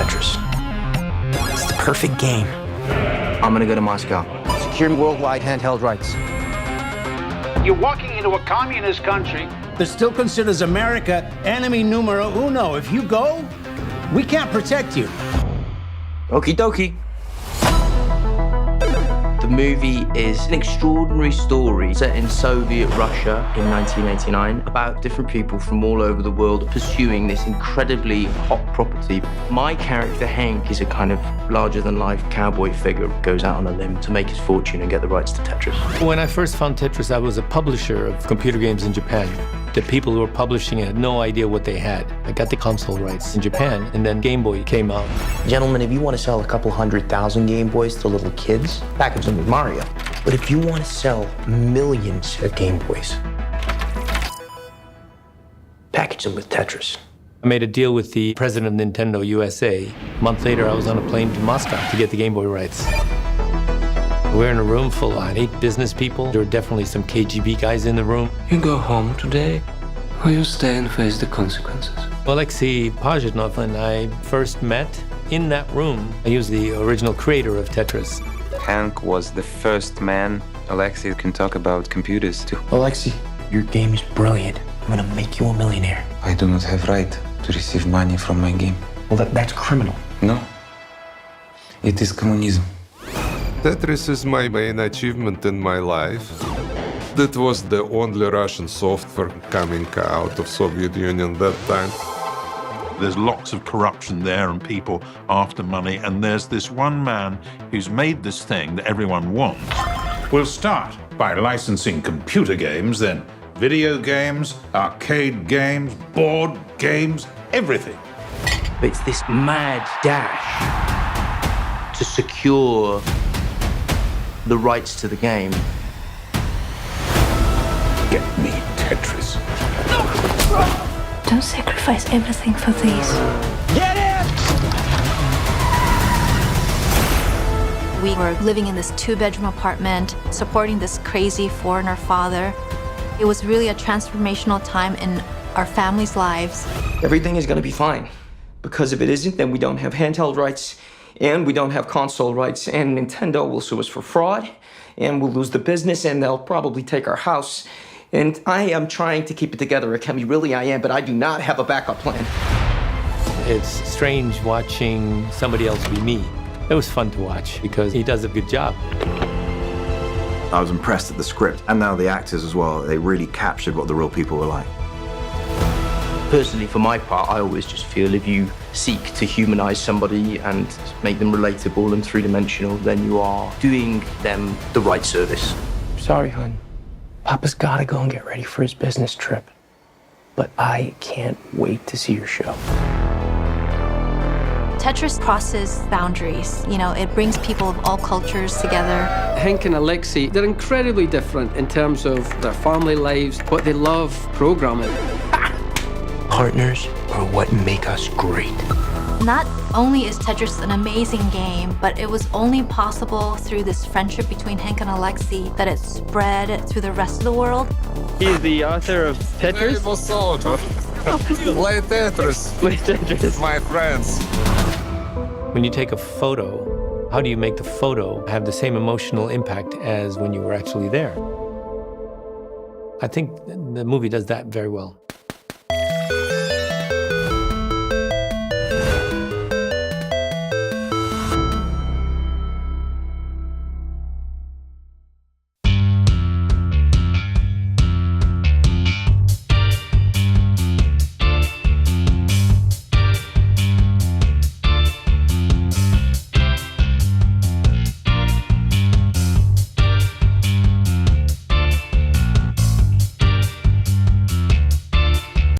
Tetris. It's the perfect game. I'm gonna go to Moscow. Secure worldwide handheld rights. You're walking into a communist country that still considers America enemy numero uno. If you go, we can't protect you. Okie dokie. The movie is an extraordinary story set in Soviet Russia in 1989 about different people from all over the world pursuing this incredibly hot property. My character, Henk, is a kind of larger-than-life cowboy figure who goes out on a limb to make his fortune and get the rights to Tetris. When I first found Tetris, I was a publisher of computer games in Japan. The people who were publishing it had no idea what they had. I got the console rights in Japan, and then Game Boy came out. Gentlemen, if you want to sell a couple 100,000 Game Boys to little kids, package them with Mario. But if you want to sell millions of Game Boys, package them with Tetris. I made a deal with the president of Nintendo USA. A month later, I was on a plane to Moscow to get the Game Boy rights. We're in a room full of 8 business people. There were definitely some KGB guys in the room. You go home today, or you stay and face the consequences. Alexey Pajitnov and I first met in that room. He was the original creator of Tetris. Henk was the first man Alexey can talk about computers to. Alexey, your game is brilliant. I'm gonna make you a millionaire. I do not have right to receive money from my game. Well, that's criminal. No. It is communism. Tetris is my main achievement in my life. That was the only Russian software coming out of Soviet Union that time. There's lots of corruption there and people after money, and there's this one man who's made this thing that everyone wants. We'll start by licensing computer games, then video games, arcade games, board games, everything. But it's this mad dash to secure the rights to the game. Get me Tetris. Don't sacrifice everything for these. Get it! We were living in this 2-bedroom apartment, supporting this crazy foreigner father. It was really a transformational time in our family's lives. Everything is gonna be fine. Because if it isn't, then we don't have handheld rights, and we don't have console rights, and Nintendo will sue us for fraud, and we'll lose the business, and they'll probably take our house. And I am trying to keep it together, Akemi, really I am, but I do not have a backup plan. It's strange watching somebody else be me. It was fun to watch because he does a good job. I was impressed at the script, and now the actors as well. They really captured what the real people were like. Personally, for my part, I always just feel if you seek to humanize somebody and make them relatable and three-dimensional, then you are doing them the right service. Sorry, hon. Papa's gotta go and get ready for his business trip. But I can't wait to see your show. Tetris crosses boundaries. You know, it brings people of all cultures together. Henk and Alexey, they're incredibly different in terms of their family lives, but they love programming. Partners are what make us great. Not only is Tetris an amazing game, but it was only possible through this friendship between Henk and Alexey that it spread through the rest of the world. He's the author of Tetris. Play Tetris. Play Tetris. My friends. When you take a photo, how do you make the photo have the same emotional impact as when you were actually there? I think the movie does that very well.